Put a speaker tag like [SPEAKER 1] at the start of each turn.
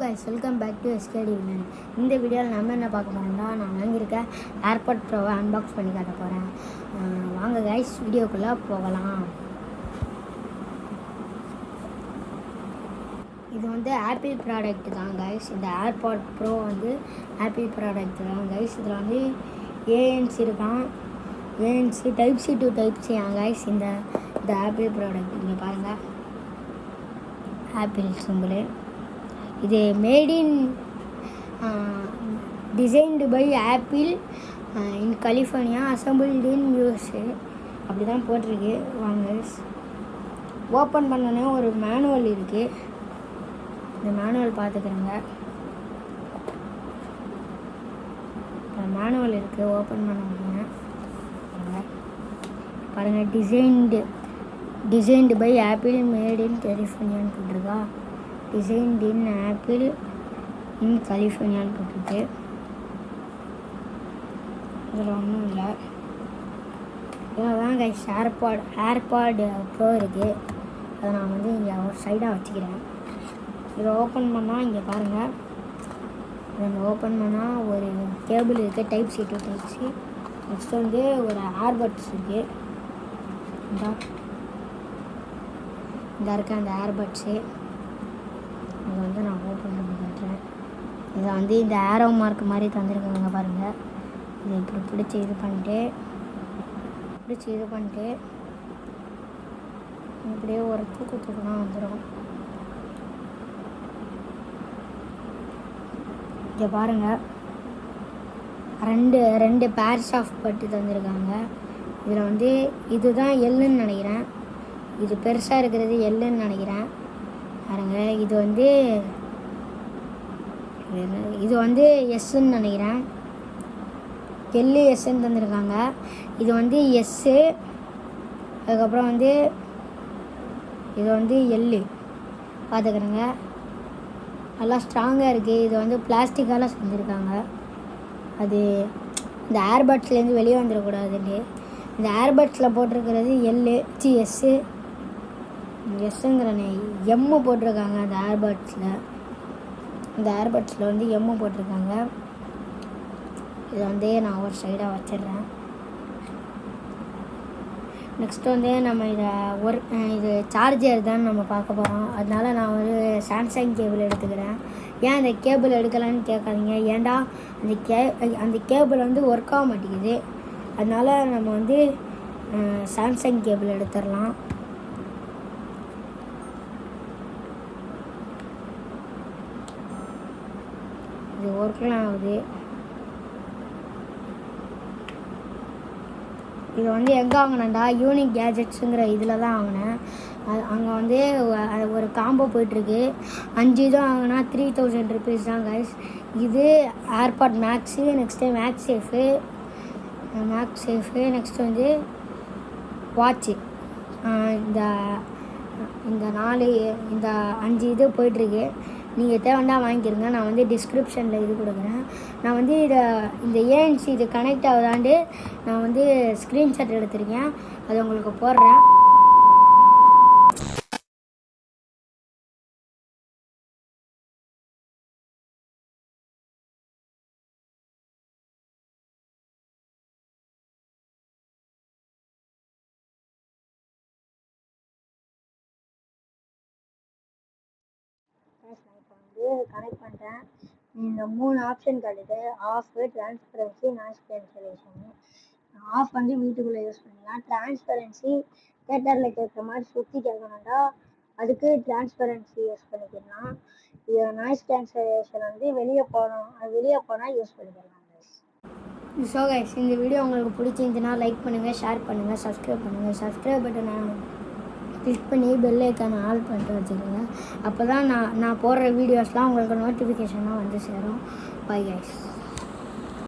[SPEAKER 1] guys, welcome back to SKD Villain. இந்த வீடியோவில் நம்ம என்ன பார்க்க போகிறோம்னா, நான் வாங்கியிருக்க ஏர்பாட் ப்ரோவை அன்பாக்ஸ் பண்ணி காட்ட போகிறேன். வாங்க கைஸ், வீடியோக்குள்ளே போகலாம். இது வந்து ஆப்பிள் ப்ராடக்ட் தான் கைஸ். இந்த ஏர்பாட் ப்ரோ வந்து ஆப்பிள் ப்ராடக்ட் தான் கைஸ். இதில் வந்து ஏஎன்சி இருக்கான், ANC type C to type C guys. இந்த ஆப்பிள் ப்ராடக்ட் இங்கே பாருங்கள், ஆப்பிள் சிம்பிள். இது made in designed by Apple in California, assembled in USA அப்படி தான் போட்டிருக்கு. வாங்க ஓப்பன் பண்ணோன்னே ஒரு மேனுவல் இருக்குது. இந்த மேனுவல் பார்த்துக்கிறேங்க. மேனுவல் இருக்குது, ஓப்பன் பண்ண முடியும் பாருங்கள். Designed by Apple made in கலிஃபோர்னியான்னு போட்டிருக்கா. டிசைன்டு இன் ஆப்பிள் இன் கலிஃபோர்னியான்னு போட்டிருக்கு. இதில் ஒன்றும் இல்லை. இதில் தான் கைஸ் ஏர்பாட் ப்ரோ இருக்குது. அதை நான் வந்து இங்கே ஒரு சைடாக வச்சுக்கிறேன். இதை ஓப்பன் பண்ணால் இங்கே பாருங்கள், இதை ஓப்பன் பண்ணால் ஒரு கேபிள் இருக்குது, type C to type C. Next வந்து ஒரு ஏர்பட்ஸ் இருக்குது. இந்த இருக்க அந்த ஏர்பட்ஸு இதை வந்து நான் ஓப்பன் பண்ணி காட்டுறேன். இதை வந்து இந்த ஏரோ மார்க் மாதிரி தந்துருக்காங்க பாருங்கள். இதை இப்படி பிடிச்சி இது பண்ணிட்டு இப்படியே ஒரு தூக்கத்துக்குனா வந்துடும். இங்கே பாருங்கள், ரெண்டு பேர்ஸ் ஆஃப் பட்டு தந்துருக்காங்க. இதில் வந்து இதுதான் எல்லுன்னு நினைக்கிறேன். இது பெருசாக இருக்கிறது எல்லுன்னு நினைக்கிறேன். பாருங்க, இது வந்து எஸ்ன்னு நினைக்கிறேன். எல்லு எஸ்ன்னு தந்துருக்காங்க. இது வந்து எஸ்ஸு, அதுக்கப்புறம் வந்து இது வந்து எல்லு பார்த்துக்கிறேங்க. நல்லா ஸ்ட்ராங்காக இருக்குது. இது வந்து பிளாஸ்டிக்கால் செஞ்சுருக்காங்க. அது இந்த ஏர்பட்ஸ்லேருந்து வெளியே வந்துடக்கூடாதுன்னு இந்த ஏர்பட்ஸில் போட்டிருக்கிறது எஸ்ஸுங்கிறனே எம்மு போட்டிருக்காங்க. அந்த ஏர்பட்ஸில் வந்து எம்மு போட்டிருக்காங்க. இதை வந்து நான் ஒரு சைடாக வச்சிடுறேன். நெக்ஸ்ட்டு வந்து நம்ம இது சார்ஜர் தான் நம்ம பார்க்க போகிறோம். அதனால நான் ஒரு சாம்சங் கேபிள் எடுத்துக்கிறேன். ஏன் அந்த கேபிள் எடுக்கலான்னு கேட்காதீங்க. ஏன்டா அந்த கேபிள் வந்து ஒர்க் ஆக மாட்டேங்குது. அதனால் நம்ம வந்து சாம்சங் கேபிள் எடுத்துடலாம். இது ஒர்க்லாம் ஆகுது. இது வந்து எங்கே வாங்கினேன்டா, யூனிக் கேஜெட்ஸுங்கிற இதில் தான் வாங்கினேன். அங்கே வந்து ஒரு காம்போ போயிட்டுருக்கு. 5 இது வாங்கினா 3000 rupees தான் கைஸ். இது AirPod Max, next MagSafe, next வந்து வாட்ச்சு. இந்த 5 இது போயிட்டுருக்கு. நீங்கள் தேவைண்டா வாங்கிக்கிறங்க. நான் வந்து டிஸ்கிரிப்ஷனில் இது கொடுக்குறேன். நான் வந்து இந்த ஏஎன்சி இது கனெக்ட் ஆகுதாண்டு நான் வந்து ஸ்க்ரீன்ஷாட் எடுத்திருக்கேன். அது உங்களுக்கு போடுறேன். நான் இப்போ வந்து கனெக்ட் பண்ணுறேன். இந்த 3 ஆப்ஷன் காட்டுது: off, transparency, noise cancellation. Off வந்து வீட்டுக்குள்ளே யூஸ் பண்ணிக்கலாம். டிரான்ஸ்பரன்சி தேட்டரில் கேட்குற மாதிரி சுற்றி கேட்கணும்டா, அதுக்கு டிரான்ஸ்பரன்சி யூஸ் பண்ணிக்கலாம். இது நாய்ஸ் கேன்சலேஷன் வந்து வெளியே போனால் யூஸ் பண்ணிக்கலாம். ஸோ கைஸ், இந்த வீடியோ உங்களுக்கு பிடிச்சிருந்துச்சுன்னா லைக் பண்ணுங்கள், ஷேர் பண்ணுங்கள், சப்ஸ்கிரைப் பட்டனை கிளிக் பண்ணி பெல் ஐக்கானை ஆல் பண்ணிட்டு வச்சுக்கோங்க. அப்போ தான் நான் போடுற வீடியோஸ்லாம் உங்களுக்கு நோட்டிஃபிகேஷனாக வந்து சேரும். Bye guys.